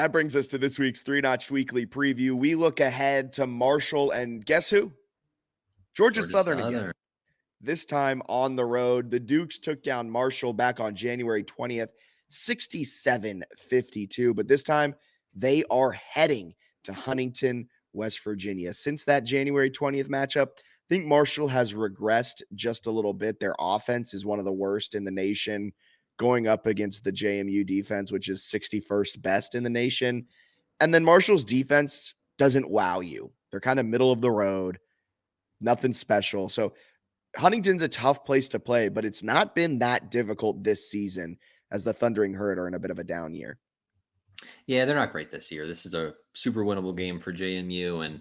That brings us to this week's Three Notch Weekly preview. We look ahead to Marshall and guess who? Georgia Georgia Southern again. Southern. This time on the road. The Dukes took down Marshall back on January 20th, 67-52. But this time they are heading to Huntington, West Virginia. Since that January 20th matchup, I think Marshall has regressed just a little bit. Their offense is one of the worst in the nation, going up against the JMU defense, which is 61st best in the nation. And then Marshall's defense doesn't wow you. They're kind of middle of the road, nothing special. So Huntington's a tough place to play, but it's not been that difficult this season as the Thundering Herd are in a bit of a down year. Yeah, they're not great this year. This is a super winnable game for JMU. And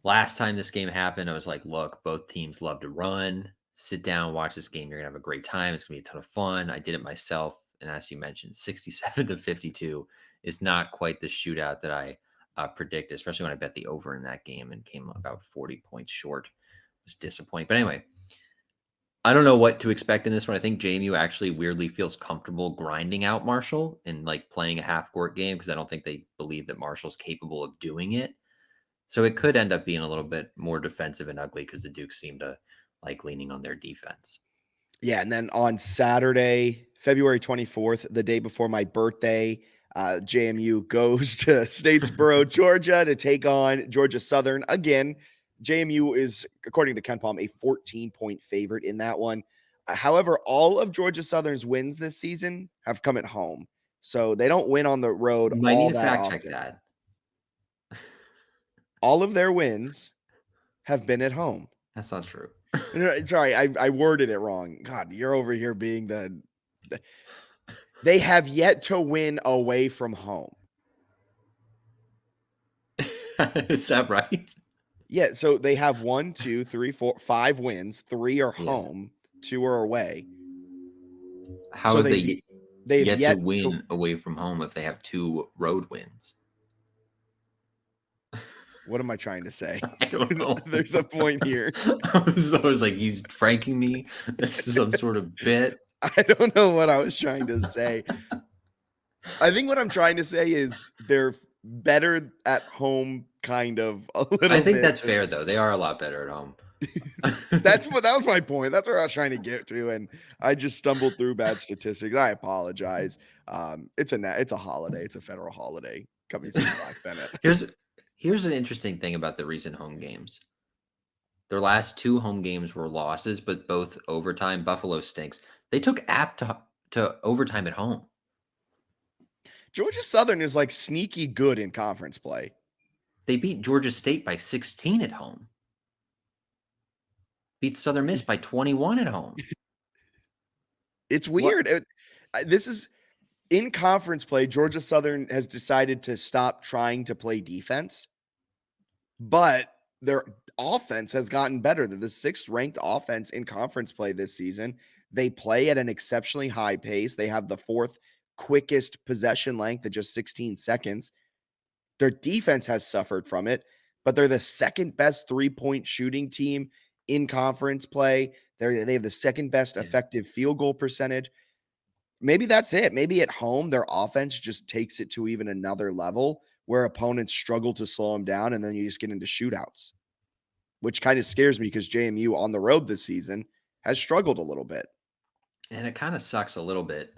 last time this game happened, I was like, look, both teams love to run. Sit down, watch this game. You're going to have a great time. It's going to be a ton of fun. I did it myself. And as you mentioned, 67-52 is not quite the shootout that I predicted, especially when I bet the over in that game and came about 40 points short. It was disappointing. But anyway, I don't know what to expect in this one. I think JMU actually weirdly feels comfortable grinding out Marshall and like playing a half-court game because I don't think they believe that Marshall's capable of doing it. So it could end up being a little bit more defensive and ugly because the Dukes seem to like leaning on their defense. Yeah, and then on Saturday, February 24th, the day before my birthday, JMU goes to Statesboro, Georgia to take on Georgia Southern. Again, JMU is, according to KenPom, a 14-point favorite in that one. However, all of Georgia Southern's wins this season have come at home. So they don't win on the road You might all need to that fact often. check that. All of their wins have been at home. That's not true. Sorry, I worded it wrong. God, you're over here being the they have yet to win away from home. Is that right? Yeah, so they have 1, 2, 3, 4, 5 wins. 3 are Yeah. home, 2 are away. How So have they've they yet to yet win away from home if they have 2 road wins? What am I trying to say? I don't know. There's a point here. I was like, he's pranking me. This is some sort of bit. I don't know what I was trying to say. I think what I'm trying to say is they're better at home, kind of a little I think bit. that's fair, though. They are a lot better at home. That was my point. That's where I was trying to get to, and I just stumbled through bad statistics. I apologize. It's a holiday. It's a federal holiday. Coming soon, Black Bennett. Here's an interesting thing about the recent home games. Their last 2 home games were losses, but both overtime. Buffalo stinks. They took App to overtime at home. Georgia Southern is like sneaky good in conference play. They beat Georgia State by 16 at home. Beat Southern Miss by 21 at home. It's weird. This is in conference play. Georgia Southern has decided to stop trying to play defense, but their offense has gotten better. They're the 6th ranked offense in conference play this season. They play at an exceptionally high pace. They have the 4th quickest possession length at just 16 seconds. Their defense has suffered from it, but they're the 2nd best 3-point shooting team in conference play. They have the 2nd best effective field goal percentage. Maybe that's it. Maybe at home, their offense just takes it to even another level where opponents struggle to slow them down, and then you just get into shootouts, which kind of scares me because JMU on the road this season has struggled a little bit. And it kind of sucks a little bit.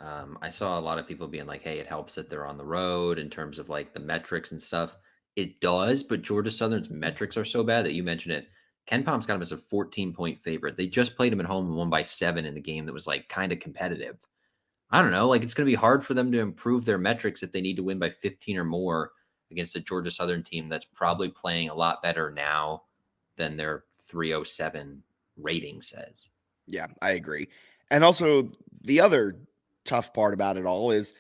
I saw a lot of people being like, hey, it helps that they're on the road in terms of like the metrics and stuff. It does, but Georgia Southern's metrics are so bad that you mentioned it. KenPom's got them as a 14-point favorite. They just played them at home and won by 7 in a game that was like kind of competitive. I don't know. Like it's going to be hard for them to improve their metrics if they need to win by 15 or more against a Georgia Southern team that's probably playing a lot better now than their 307 rating says. Yeah, I agree. And also the other tough part about it all is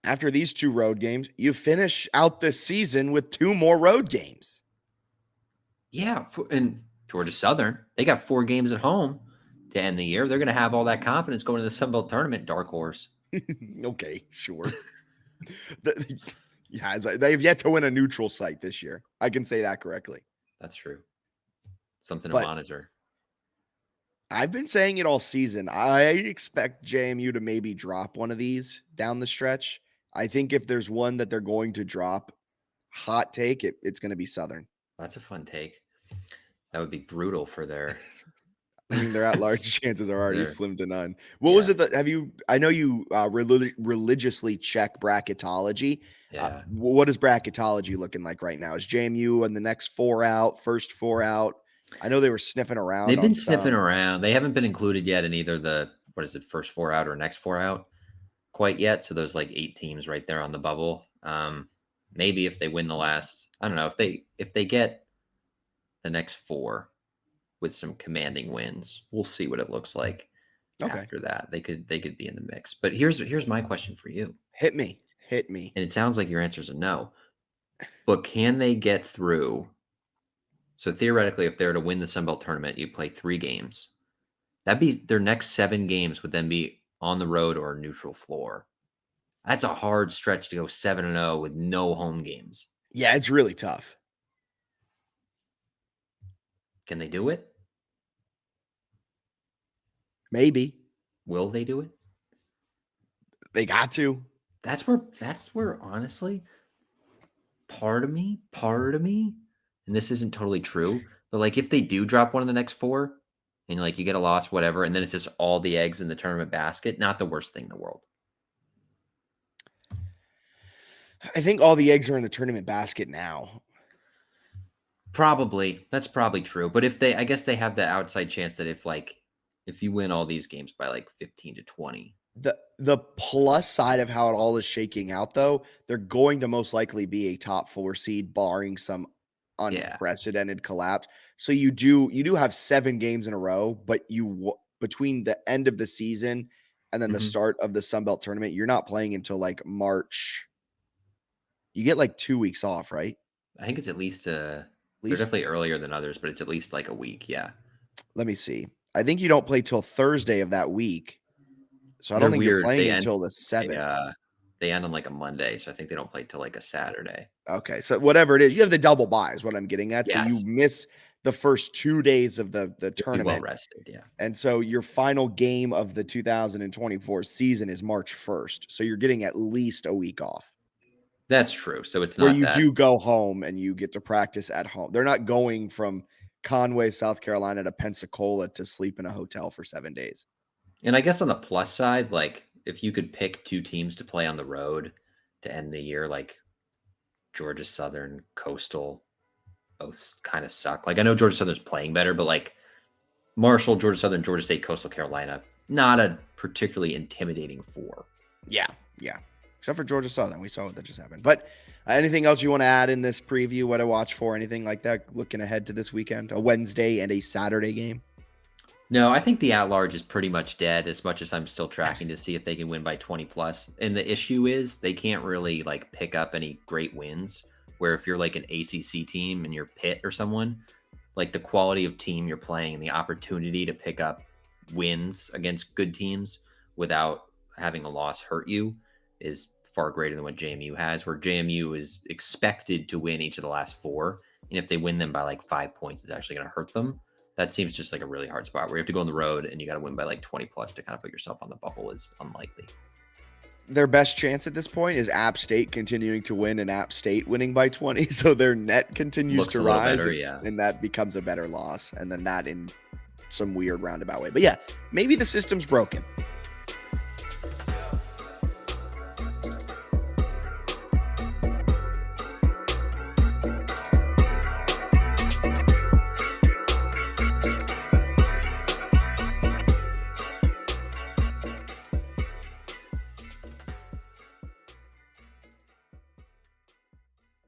after these 2 road games, you finish out the season with 2 more road games. Yeah, and Georgia Southern, they got 4 games at home to end the year. They're going to have all that confidence going to the Sun Belt tournament. Dark horse. Okay, sure. Yeah, they've yet to win a neutral site this year. I can say that correctly. That's true. Something to monitor. I've been saying it all season. I expect JMU to maybe drop one of these down the stretch. I think if there's one that they're going to drop, hot take, it's going to be Southern. That's a fun take. That would be brutal for their. I mean, their at-large chances are already They're- slim to none. What was it that I know you religiously check bracketology. Yeah. What is bracketology looking like right now? Is JMU on the next 4 out, first 4 out? I know they were sniffing around. They've been on sniffing some. around. They haven't been included yet in either the, first 4 out or next 4 out quite yet. So there's like 8 teams right there on the bubble. Maybe if they win the last, I don't know, if they get the next 4 with some commanding wins, we'll see what it looks like. Okay. After that. They could be in the mix. But here's my question for you. Hit me. And it sounds like your answer is a no. But can they get through? So theoretically, if they're to win the Sun Belt tournament, you play 3 games. That'd be their next 7 games would then be on the road or a neutral floor. That's a hard stretch to go 7-0 with no home games. Yeah, it's really tough. Can they do it? Maybe. Will they do it? They got to. That's where honestly, part of me, and this isn't totally true, but like if they do drop one of the next 4 and like you get a loss, whatever, and then it's just all the eggs in the tournament basket, not the worst thing in the world. I think all the eggs are in the tournament basket now. Probably. That's probably true. But I guess they have the outside chance that if you win all these games by like 15 to 20. The plus side of how it all is shaking out, though, they're going to most likely be a top 4 seed, barring some unprecedented collapse. So you do have 7 games in a row, but between the end of the season and then the start of the Sun Belt tournament, you're not playing until like March. You get like 2 weeks off, right? I think it's at least they're definitely earlier than others, but it's at least like a week. Yeah. Let me see. I think you don't play till Thursday of that week. So I don't think you're playing until the 7th. They end on like a Monday, so I think they don't play till like a Saturday. Okay, so whatever it is, you have the double bye is what I'm getting at. Yes. So you miss the first 2 days of the tournament. Well rested, yeah. And so your final game of the 2024 season is March 1st. So you're getting at least a week off. That's true. So it's where not you that. do go home and you get to practice at home. They're not going from Conway, South Carolina to Pensacola to sleep in a hotel for 7 days. And I guess on the plus side, like if you could pick 2 teams to play on the road to end the year, like Georgia Southern, Coastal, both kind of suck. Like I know Georgia Southern's playing better, but like Marshall, Georgia Southern, Georgia State, Coastal Carolina, not a particularly intimidating 4. Yeah. Except for Georgia Southern. We saw what that just happened. But anything else you want to add in this preview? What to watch for? Anything like that? Looking ahead to this weekend, a Wednesday and a Saturday game. No, I think the at-large is pretty much dead, as much as I'm still tracking to see if they can win by 20 plus. And the issue is they can't really like pick up any great wins, where if you're like an ACC team and you're Pitt or someone, like the quality of team you're playing and the opportunity to pick up wins against good teams without having a loss hurt you is far greater than what JMU has, where JMU is expected to win each of the last 4. And if they win them by like 5 points, it's actually going to hurt them. That seems just like a really hard spot where you have to go on the road and you got to win by like 20 plus to kind of put yourself on the bubble is unlikely. Their best chance at this point is App State continuing to win and App State winning by 20. So their net continues to rise and that becomes a better loss. And then that in some weird roundabout way. But yeah, maybe the system's broken.